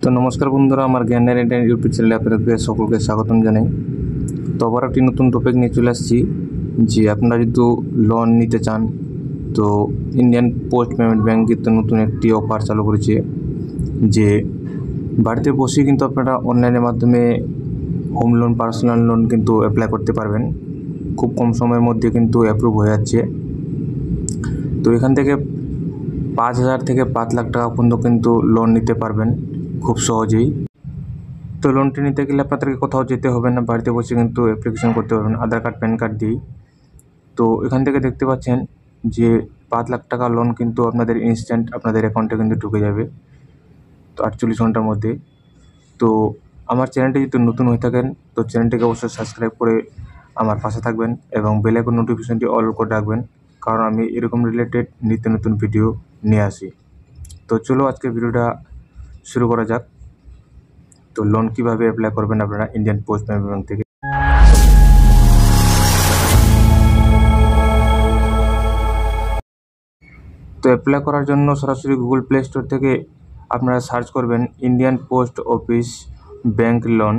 তো নমস্কার বন্ধুরা, আমার জ্ঞানের ইন্ডিয়ান ইউটিউব চ্যানেলে আপনাদেরকে সকলকে স্বাগতম জানাই। তো আবার একটি নতুন টপিক নিয়ে চলে আসছি যে আপনারা যদি লোন নিতে চান তো ইন্ডিয়ান পোস্ট পেমেন্ট ব্যাঙ্ক কিন্তু নতুন একটি অফার চালু করেছে যে বাড়িতে বসে কিন্তু আপনারা অনলাইনের মাধ্যমে হোম লোন, পার্সোনাল লোন কিন্তু অ্যাপ্লাই করতে পারবেন। খুব কম সময়ের মধ্যে কিন্তু অ্যাপ্রুভ হয়ে যাচ্ছে। তো এখান থেকে 5,000 থেকে 5 লাখ টাকা পর্যন্ত কিন্তু লোন নিতে পারবেন খুব সহজেই। তো লোনটি নিতে গেলে আপনাদেরকে কোথাও যেতে হবে না, বাড়িতে বসে কিন্তু অ্যাপ্লিকেশন করতে পারবেন আধার কার্ড, প্যান কার্ড দিয়েই। তো এখান থেকে দেখতে পাচ্ছেন যে 5 লাখ টাকা লোন কিন্তু আপনাদের ইনস্ট্যান্ট আপনাদের অ্যাকাউন্টে কিন্তু ঢুকে যাবে তো 48 ঘন্টার মধ্যে। তো আমার চ্যানেলটি যদি নতুন হয়ে থাকেন তো চ্যানেলটিকে অবশ্যই সাবস্ক্রাইব করে আমার পাশে থাকবেন এবং বেল আইকন নোটিফিকেশনটি অল করে রাখবেন, কারণ আমি এরকম রিলেটেড নিত্য নতুন ভিডিও নিয়ে আসি। তো চলো আজকে ভিডিওটা শুরু করা যাক। তো লোন কিভাবে অ্যাপ্লাই করবেন আপনারা ইন্ডিয়ান পোস্ট পেমেন্ট ব্যাঙ্ক থেকে। তো অ্যাপ্লাই করার জন্য সরাসরি গুগল প্লে স্টোর থেকে আপনারা সার্চ করবেন Indian post office bank loan.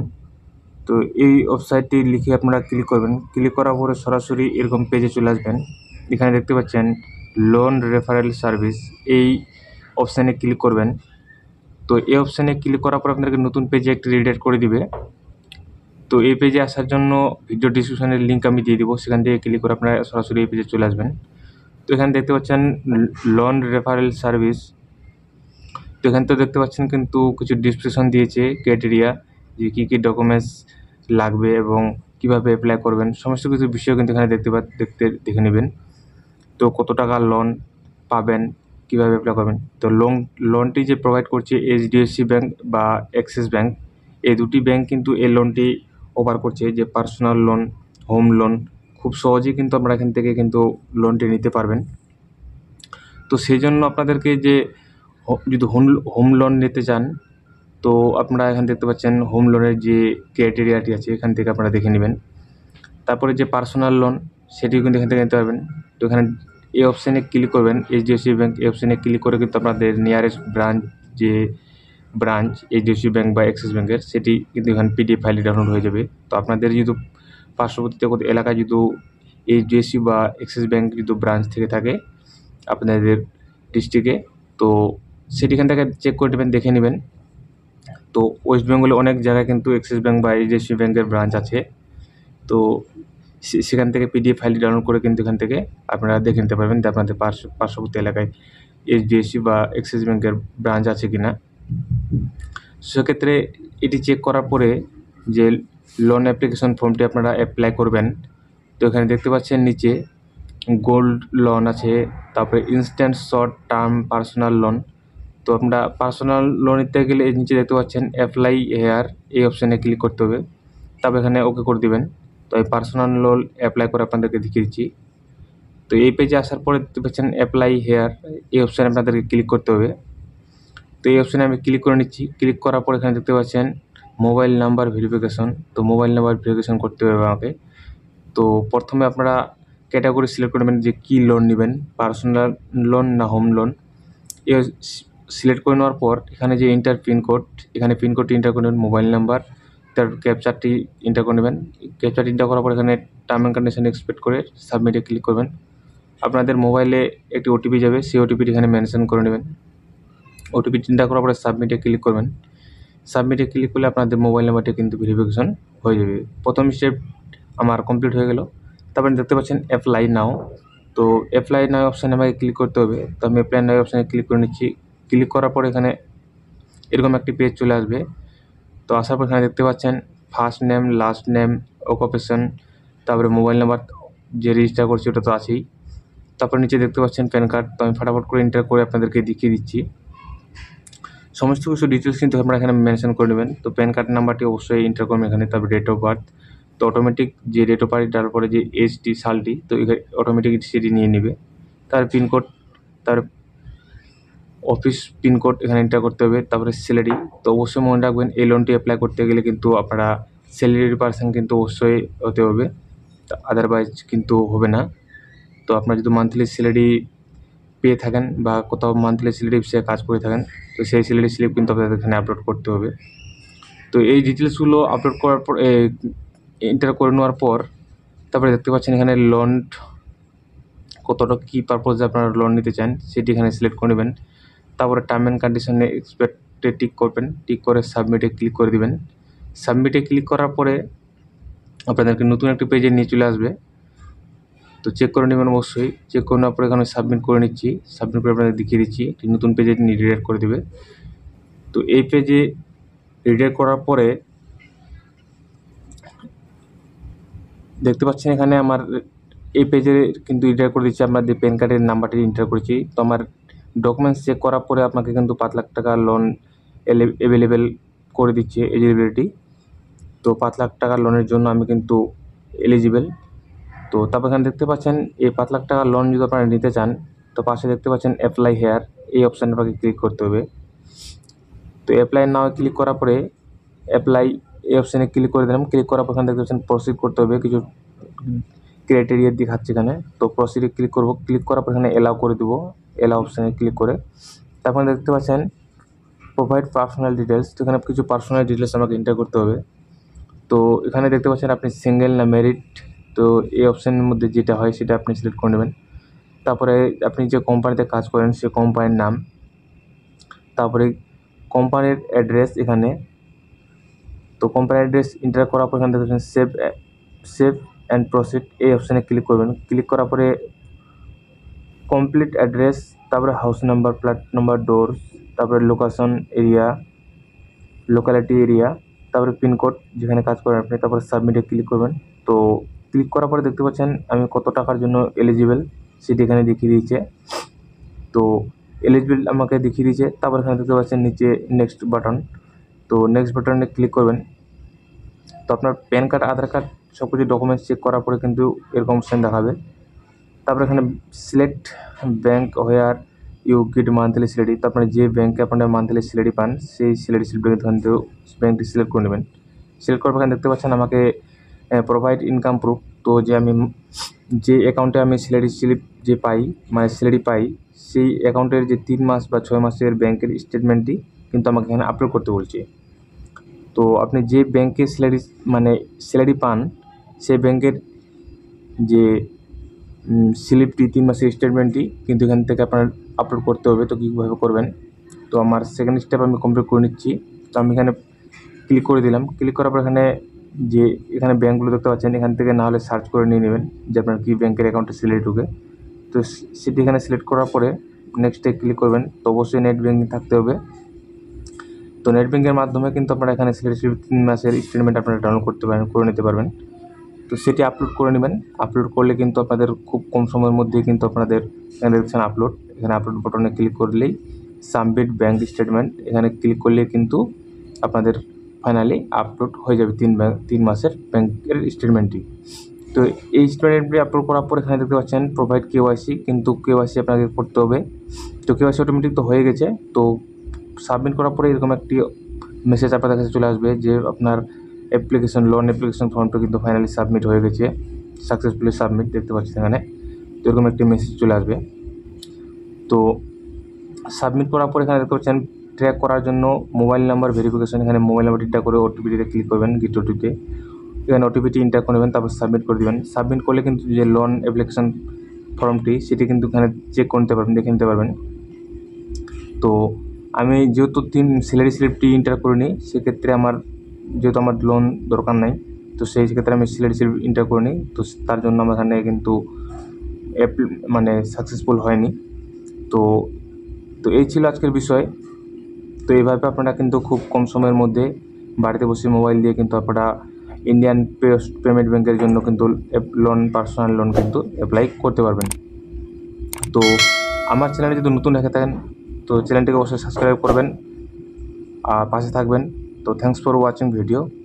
তো এই ওয়েবসাইটটি লিখে আপনারা ক্লিক করবেন। ক্লিক করার পরে সরাসরি এরকম পেজে চলে আসবেন। এখানে দেখতে পাচ্ছেন লোন রেফারেল সার্ভিস, এই অপশানে ক্লিক করবেন। তো এই অপশানে ক্লিক করার পর আপনাদেরকে নতুন পেজে একটি রিডাইরেক্ট করে দিবে। তো এই পেজে আসার জন্য ভিডিও ডিসক্রিপশনের লিঙ্ক আমি দিয়ে দিব, সেখান থেকে ক্লিক করে আপনারা সরাসরি এই পেজে চলে আসবেন। তো এখানে দেখতে পাচ্ছেন লোন রেফারেল সার্ভিস। তো এখান থেকে দেখতে পাচ্ছেন কিন্তু কিছু ডিসক্রিপশন দিয়েছে, ক্রাইটেরিয়া, যে কী কী ডকুমেন্টস লাগবে এবং কীভাবে অ্যাপ্লাই করবেন, সমস্ত কিছু বিষয় কিন্তু এখানে দেখে নেবেন। তো কত টাকা লোন পাবেন, কীভাবে অ্যাপ্লাই করবেন। তো লোনটি যে প্রোভাইড করছে এইচডিএফসি ব্যাঙ্ক বা অ্যাক্সিস ব্যাঙ্ক, এই দুটি ব্যাঙ্ক কিন্তু এই লোনটি অফার করছে যে পার্সোনাল লোন, হোম লোন খুব সহজেই কিন্তু আপনারা এখান থেকে কিন্তু লোনটি নিতে পারবেন। তো সেই জন্য আপনাদেরকে যে যদি হোম লোন নিতে চান তো আপনারা এখানে দেখতে পাচ্ছেন হোম লোনের যে ক্রাইটেরিয়াটি আছে এখান থেকে আপনারা দেখে নেবেন। তারপরে যে পার্সোনাল লোন সেটিও কিন্তু এখান থেকে নিতে পারবেন। তো এখানে এই অপশানে ক্লিক করবেন, এইচডিএফসি ব্যাঙ্ক, এই অপশানে ক্লিক করে কিন্তু আপনাদের নিয়ারেস্ট ব্রাঞ্চ এইচডিএফসি ব্যাঙ্ক বা অ্যাক্সিস ব্যাঙ্কের, সেটি কিন্তু এখানে পিডিএফ ফাইলে ডাউনলোড হয়ে যাবে। তো আপনাদের যদি পার্শ্ববর্তী এলাকায় যদি এইচডিএফসি বা অ্যাক্সিস ব্যাঙ্ক যদি ব্রাঞ্চ থেকে থাকে আপনাদের ডিস্ট্রিক্টে, তো সেটিখান থেকে চেক করে নেবেন, দেখে নেবেন। তো ওয়েস্ট বেঙ্গলে অনেক জায়গায় কিন্তু অ্যাক্সিস ব্যাঙ্ক বা এইচডিএফসি ব্যাঙ্কের ব্রাঞ্চ আছে। তো সেখান থেকে পিডিএফ ফাইলটি ডাউনলোড করে কিন্তু এখান থেকে আপনারা দেখে নিতে পারবেন যে আপনাদের পার্শ্ববর্তী এলাকায় এইচডিএফসি বা অ্যাক্সিস ব্যাঙ্কের ব্রাঞ্চ আছে কিনা। সেক্ষেত্রে এটি চেক করার পরে যে লোন অ্যাপ্লিকেশন ফর্মটি আপনারা অ্যাপ্লাই করবেন, তো এখানে দেখতে পাচ্ছেন নিচে গোল্ড লোন আছে, তারপরে instant short term personal loan. তো আপনারা পার্সোনাল লোন নিতে গেলে এই নিচে দেখতে পাচ্ছেন অ্যাপ্লাই হেয়ার, এই অপশানে ক্লিক করতে হবে, তারপর এখানে ওকে করে দেবেন। তো এই পার্সোনাল লোন অ্যাপ্লাই করে আপনাদেরকে দেখিয়ে দিচ্ছি। তো এই পেজে আসার পরে দেখতে পাচ্ছেন অ্যাপ্লাই হেয়ার, এই অপশানে আপনাদেরকে ক্লিক করতে হবে। তো এই অপশানে আমি ক্লিক করে নিচ্ছি। ক্লিক করার পর এখানে দেখতে পাচ্ছেন মোবাইল নাম্বার ভেরিফিকেশন। তো মোবাইল নাম্বার ভেরিফিকেশন করতে হবে আমাকে। তো প্রথমে আপনারা ক্যাটাগরি সিলেক্ট করবেন যে কী লোন নেবেন, পার্সোনাল লোন না হোম লোন। এ সিলেক্ট করে নেওয়ার পর এখানে যে এন্টার পিনকোড, এখানে পিনকোডটি এন্টার করে নেবেন, মোবাইল নাম্বার, তার ক্যাপচারটি এন্টার করে নেবেন। ক্যাপচারটি এন্টার করার পর এখানে টার্ম অ্যান্ড কন্ডিশন এক্সপেক্ট করে সাবমিটে ক্লিক করবেন। আপনাদের মোবাইলে একটি ওটিপি যাবে, সেই ওটিপিটি এখানে মেনশন করে নেবেন। ওটিপি এন্টার করার পরে সাবমিটে ক্লিক করবেন। সাবমিটে ক্লিক করলে আপনাদের মোবাইল নাম্বারটি কিন্তু ভেরিফিকেশন হয়ে যাবে। প্রথম স্টেপ আমার কমপ্লিট হয়ে গেল। তারপরে দেখতে পাচ্ছেন অ্যাপ্লাই নাও। তো অ্যাপ্লাই নাও অপশানে আমাকে ক্লিক করতে হবে। তো আমি অ্যাপ্লাই নাও অপশানে ক্লিক করে নিচ্ছি। ক্লিক করার পর এখানে এরকম একটি পেজ চলে আসবে। তো আসার পর এখানে দেখতে পাচ্ছেন first name, last name, occupation, তারপরে মোবাইল নাম্বার যে রেজিস্টার করছি ওটা তো আছেই। তারপর নিচে দেখতে পাচ্ছেন প্যান কার্ড। তো আমি ফটাফট করে এন্টার করে আপনাদেরকে দেখিয়ে দিচ্ছি। সমস্ত কিছু ডিটেলস কিন্তু আপনারা এখানে মেনশন করে নেবেন। তো প্যান কার্ড নাম্বারটি অবশ্যই এন্টার করবেন এখানে, তারপর ডেট অফ বার্থ। তো অটোমেটিক যে ডেট অফ বার্থ, তারপরে যে এজটি, সালটি, তো অটোমেটিক সেটি নিয়ে নেবে। তার পিনকোড, তার অফিস পিনকোড এখানে এন্টার করতে হবে, তারপরে স্যালারি। তো অবশ্যই মনে রাখবেন এই লোনটি অ্যাপ্লাই করতে গেলে কিন্তু আপনারা স্যালারি পার্সন কিন্তু অবশ্যই হতে হবে, আদারওয়াইজ কিন্তু হবে না। তো আপনার যদি মান্থলি স্যালারি পেয়ে থাকেন বা কোথাও মান্থলি স্যালারি হিসেবে কাজ করে থাকেন, তো সেই স্যালারি স্লিপ কিন্তু আপনাদের এখানে আপলোড করতে হবে। তো এই ডিটেলসগুলো আপলোড করার পর এন্টার করে নেওয়ার পর তারপরে দেখতে পাচ্ছেন এখানে লোন কতটা কী পারপোজে আপনারা লোন নিতে চান সেটি এখানে সিলেক্ট করে নেবেন। তারপরে টার্ম অ্যান্ড কন্ডিশনে এক্সপেক্টে টিক করবেন, টিক করে সাবমিটে ক্লিক করে দিবেন। সাবমিটে ক্লিক করার পরে আপনাদেরকে নতুন একটি পেজে নিয়ে চলে আসবে। তো চেক করে নেবেন অবশ্যই। চেক করে নেওয়ার পরে এখানে সাবমিট করে নিচ্ছি। সাবমিট করে আপনাদের দেখিয়ে দিচ্ছি, একটি নতুন পেজে রিডাইরেক্ট করে দেবে। তো এই পেজে রিডাইরেক্ট করার পরে দেখতে পাচ্ছেন এখানে আমার এই পেজে কিন্তু এন্টার করে দিচ্ছি, আপনাদের প্যান কার্ডের নাম্বারটি এন্টার করেছি। তো আমার ডকুমেন্টস চেক করার পরে আপনাকে কিন্তু 5 লাখ টাকা লোন অ্যাভেলেবেল করে দিচ্ছে এলিজিবিলিটি। তো 5 লাখ টাকা লোনের জন্য আমি কিন্তু এলিজিবল। তো তারপর এখানে দেখতে পাচ্ছেন এই 5 লাখ টাকা লোন যদি আপনারা নিতে চান, তো পাশে দেখতে পাচ্ছেন অ্যাপ্লাই হেয়ার, এই অপশানে আপনাকে ক্লিক করতে হবে। তো অ্যাপ্লাই নাও ক্লিক করার পরে অ্যাপ্লাই এই অপশানে ক্লিক করে দিলাম। ক্লিক করার পর এখানে দেখতে পাচ্ছেন প্রসিড করতে হবে, কিছু ক্রাইটেরিয়া দেখাচ্ছে এখানে। তো প্রসিডে ক্লিক করব। ক্লিক করার পর এখানে এলাও করে দেবো, এলাও অপশানে ক্লিক করে। তারপরে দেখতে পাচ্ছেন প্রোভাইড পার্সোনাল ডিটেলস, তো এখানে কিছু পার্সোনাল ডিটেলস আমাকে এন্টার করতে হবে। তো এখানে দেখতে পাচ্ছেন আপনি সিঙ্গেল না ম্যারিড, তো এই অপশানের মধ্যে যেটা হয় সেটা আপনি সিলেক্ট করে নেবেন। তারপরে আপনি যে কোম্পানিতে কাজ করেন সে কোম্পানির নাম, তারপরে কোম্পানির অ্যাড্রেস এখানে। তো কোম্পানির অ্যাড্রেস এন্টার করার পর এখানে দেখতে পাচ্ছেন সেভ অ্যান্ড প্রসিড, এই অপশানে ক্লিক করবেন। ক্লিক করার পরে কমপ্লিট অ্যাড্রেস, তারপরে হাউস নাম্বার, ফ্ল্যাট নাম্বার, ডোর, তারপরে লোকেশন এরিয়া, লোকালিটি এরিয়া, তারপরে পিনকোড যেখানে কাজ করেন আপনি, তারপরে সাবমিটে ক্লিক করবেন। তো ক্লিক করার পরে দেখতে পাচ্ছেন আমি কত টাকার জন্য এলিজিবল সেটি এখানে দেখিয়ে দিয়েছে। তো এলিজিবল আমাকে দেখিয়ে দিয়েছে। তারপর এখানে দেখতে পাচ্ছেন নিচে নেক্সট বাটন, তো নেক্সট বাটনে ক্লিক করবেন। তো আপনার প্যান কার্ড, আধার কার্ড সব কিছু ডকুমেন্টস চেক করার পরে কিন্তু এরকম অপশান দেখাবে। তারপরে এখানে select bank where you get monthly salary, তো আপনার যে ব্যাঙ্কে আপনার মান্থলি স্যালারি পান সেই স্যালারি স্লিপটা কিন্তু ব্যাঙ্কটি সিলেক্ট করে নেবেন। সিলেক্ট করার পর এখানে দেখতে পাচ্ছেন আমাকে প্রোভাইড ইনকাম প্রুফ, তো যে আমি যে অ্যাকাউন্টে আমি স্যালারি স্লিপ যে পাই, মানে স্যালারি পাই, সেই অ্যাকাউন্টের যে 3 মাস বা 6 মাসের ব্যাঙ্কের স্টেটমেন্টটি কিন্তু আমাকে এখানে আপলোড করতে বলছে। তো আপনি যে ব্যাঙ্কে স্যালারি পান সেই ব্যাঙ্কের যে স্লিপটি 3 মাসের স্টেটমেন্টটি কিন্তু এখান থেকে আপনার আপলোড করতে হবে। তো কীভাবে করবেন, তো আমার সেকেন্ড স্টেপ আমি কমপ্লিট করে নিচ্ছি। তো আমি এখানে ক্লিক করে দিলাম। ক্লিক করার পর এখানে যে এখানে ব্যাঙ্কগুলো দেখতে পাচ্ছেন, এখান থেকে না হলে সার্চ করে নিয়ে নেবেন যে আপনার কী ব্যাঙ্কের অ্যাকাউন্টে স্যালারি ঢুকে। তো সেটি এখানে সিলেক্ট করার পরে নেক্সটে ক্লিক করবেন। তো অবশ্যই নেট ব্যাঙ্কিং থাকতে হবে। তো নেট ব্যাঙ্কের মাধ্যমে কিন্তু আপনারা এখানে স্যালারি স্লিপ 3 মাসের স্টেটমেন্ট আপনারা ডাউনলোড করতে পারেন, করে নিতে পারবেন। তো সেটি আপলোড করে নেবেন। আপলোড করলে কিন্তু আপনাদের খুব কম সময়ের মধ্যেই কিন্তু আপনাদের এখানে দেখছেন আপলোড, এখানে আপলোড বাটনে ক্লিক করলেই সাবমিট ব্যাঙ্ক স্টেটমেন্ট এখানে ক্লিক করলে কিন্তু আপনাদের ফাইনালি আপলোড হয়ে যাবে 3 মাসের ব্যাঙ্কের স্টেটমেন্টটি। তো এই স্টেটমেন্টটি আপলোড করার পর এখানে দেখতে পাচ্ছেন প্রোভাইড কেওয়াইসি, কিন্তু কেওয়াইসি আপনাকে করতে হবে। তো কেওয়াইসি অটোমেটিক তো হয়ে গেছে। তো সাবমিট করার পরে এরকম একটি মেসেজ আপনাদের কাছে চলে আসবে যে আপনার লোন অ্যাপ্লিকেশন ফর্মটা কিন্তু ফাইনালি সাবমিট হয়ে গেছে, সাকসেসফুলি সাবমিট, দেখতে পাচ্ছেন এখানে। তো এরকম একটি মেসেজ চলে আসবে। তো সাবমিট করার পর এখানে দেখতে পাচ্ছেন ট্র্যাক করার জন্য মোবাইল নাম্বার ভেরিফিকেশন, এখানে মোবাইল নাম্বার এন্টার করে ওটিপিতে ক্লিক করবেন, গেট ওটিপিতে এখানে ওটিপিটি এন্টার করে নেবেন, তারপর সাবমিট করে দেবেন। সাবমিট করলে কিন্তু যে লোন অ্যাপ্লিকেশন ফর্মটি সেটি কিন্তু এখানে চেক করে নিতে পারবেন, দেখে নিতে পারবেন। তো আমি যেহেতু স্যালারি স্লিপটি এন্টার করিনি, সেক্ষেত্রে যেহেতু আমার লোন দরকার নাই, তো সেই ক্ষেত্রে আমি স্যালারি স্লিপ এন্টার করিনি। তো তার জন্য আমার এখানে কিন্তু সাকসেসফুল হয়নি। তো তো এই ছিল আজকের বিষয়। তো এইভাবে আপনারা কিন্তু খুব কম সময়ের মধ্যে বাড়িতে বসে মোবাইল দিয়ে কিন্তু আপনারা ইন্ডিয়ান পেমেন্ট ব্যাঙ্কের জন্য কিন্তু পার্সোনাল লোন কিন্তু অ্যাপ্লাই করতে পারবেন। তো আমার চ্যানেলে যদি নতুন দেখে থাকেন তো চ্যানেলটিকে অবশ্যই সাবস্ক্রাইব করবেন আর পাশে থাকবেন। তো থ্যাঙ্কস ফর ওয়াচিং ভিডিও।